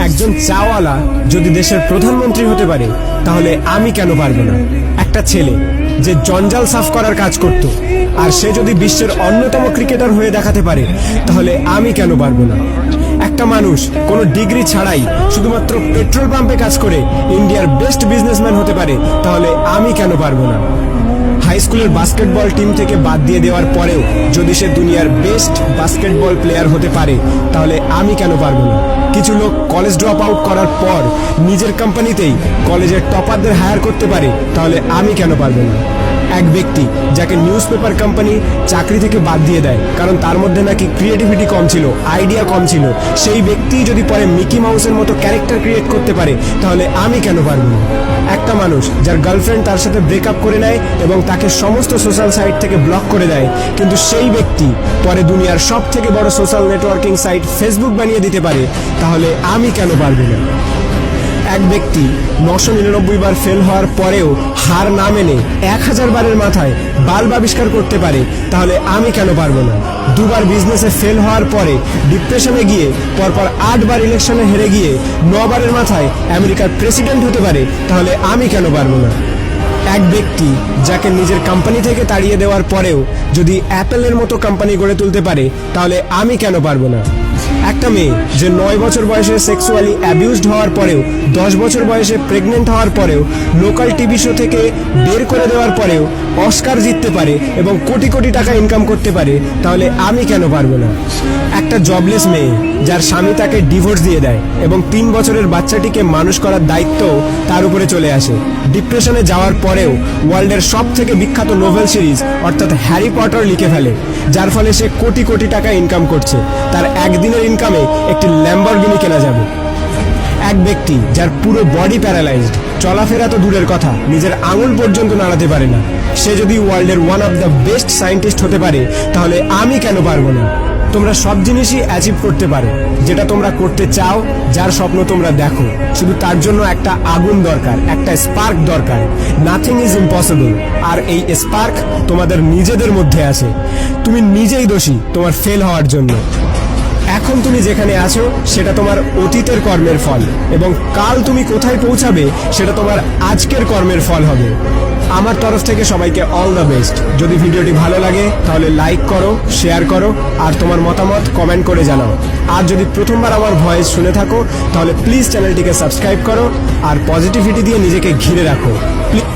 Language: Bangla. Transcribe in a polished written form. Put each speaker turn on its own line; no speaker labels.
একজন চাওয়ালা যদি দেশের প্রধানমন্ত্রী হতে পারে তাহলে আমি কেন পারবো না? একটা ছেলে যে জঞ্জাল সাফ করার কাজ করত আর সে যদি বিশ্বের অন্যতম ক্রিকেটার হয়ে দেখাতে পারে তাহলে আমি কেন পারবো না? একটা মানুষ কোনো ডিগ্রি ছাড়াই শুধুমাত্র পেট্রোল পাম্পে কাজ করে ইন্ডিয়ার বেস্ট বিজনেসম্যান হতে পারে তাহলে আমি কেন পারবো না? হাই স্কুলের বাস্কেটবল টিম থেকে বাদ দিয়ে দেওয়ার পরেও যদি সে দুনিয়ার বেস্ট বাস্কেটবল প্লেয়ার হতে পারে তাহলে আমি কেন পারবো না? কিছু লোক কলেজ ড্রপ আউট করার পর নিজের কোম্পানিতেই কলেজের টপারদের হায়ার করতে পারে তাহলে আমি কেন পারবো না? এক ব্যক্তি যাকে নিউজ পেপার কোম্পানি চাকরি থেকে বাদ দিয়ে দেয় কারণ তার মধ্যে নাকি ক্রিয়েটিভিটি কম ছিল, আইডিয়া কম ছিল, সেই ব্যক্তি যদি পরে মিকি মাউসের মতো ক্যারেক্টার ক্রিয়েট করতে পারে তাহলে আমি কেন পারবো না? একটা মানুষ যার গার্লফ্রেন্ড তার সাথে ব্রেকআপ করে নেয় এবং তাকে সমস্ত সোশ্যাল সাইট থেকে ব্লক করে দেয়, কিন্তু সেই ব্যক্তি পরে দুনিয়ার সব থেকে বড় সোশ্যাল নেটওয়ার্কিং সাইট ফেসবুক বানিয়ে দিতে পারে তাহলে আমি কেন পারবো না? এক ব্যক্তি 999 বার ফেল হওয়ার পরেও হার না মেনে 1000 বারের মাথায় বাল্ব আবিষ্কার করতে পারে তাহলে আমি কেন পারবো না? দুবার বিজনেসে ফেল হওয়ার পরে ডিপ্রেশনে গিয়ে পরপর 8 বার ইলেকশনে হেরে গিয়ে 9 বারের মাথায় আমেরিকার প্রেসিডেন্ট হতে পারে তাহলে আমি কেন পারবো না? এক ব্যক্তি যাকে নিজের কোম্পানি থেকে তাড়িয়ে দেওয়ার পরেও যদি অ্যাপেলের মতো কোম্পানি গড়ে তুলতে পারে তাহলে আমি কেন পারবো না? একটা মেয়ে যে 9 বছর বয়সে সেক্সুয়ালি অ্যাবিউজড হওয়ার পরেও 10 বছর বয়সে প্রেগনেন্ট হওয়ার পরেও লোকাল টিভি শো থেকে বের করে দেওয়ার পরেও অস্কার জিততে পারে এবং কোটি কোটি টাকা ইনকাম করতে পারে তাহলে আমি কেন পারবো না? একটা জবলেস মেয়ে যার স্বামী তাকে ডিভোর্স দিয়ে দেয় এবং 3 বছরের বাচ্চাটিকে মানুষ করার দায়িত্ব তার উপরে চলে আসে, ডিপ্রেশনে যাওয়ার পরেও ওয়ার্ল্ডের সব থেকে বিখ্যাত নোভেল সিরিজ অর্থাৎ হ্যারি পটার লিখে ফেলে, যার ফলে সে কোটি কোটি টাকা ইনকাম করছে, তার একদিনের ইনকামে একটি ল্যাম্বরগিনি কেনা যাবে। এক ব্যক্তি যার পুরো বডি প্যারালাইজড, চলাফেরা তো দূরের কথা, নিজের আঙুল পর্যন্ত নাড়াতে পারে না, সে যদি ওয়ার্ল্ডের one of the best scientist হতে পারে তাহলে আমি কেন পারবো না? তোমরা সব জিনিসই অ্যাচিভ করতে পারো যেটা তোমরা করতে চাও, যার স্বপ্ন তোমরা দেখো, শুধু তার জন্য একটা আগুন দরকার, একটা স্পার্ক দরকার। নাথিং ইজ ইম্পসিবল, আর এই স্পার্ক তোমাদের নিজেদের মধ্যে আছে। তুমি নিজেই দোষী তোমার ফেল হওয়ার জন্য। এখন তুমি যেখানে আছো সেটা তোমার অতীতের কর্মের ফল, এবং কাল তুমি কোথায় পৌঁছাবে সেটা তোমার আজকের কর্মের ফল হবে। আমার তরফ থেকে সবাইকে অল দ্য বেস্ট। যদি ভিডিওটি ভালো লাগে তাহলে লাইক করো, শেয়ার করো, আর তোমার মতামত কমেন্ট করে জানাও। আর যদি প্রথমবার আমার ভয়েস শুনে থাকো তাহলে প্লিজ চ্যানেলটিকে সাবস্ক্রাইব করো আর পজিটিভিটি দিয়ে নিজেকে ঘিরে রাখো প্লিজ।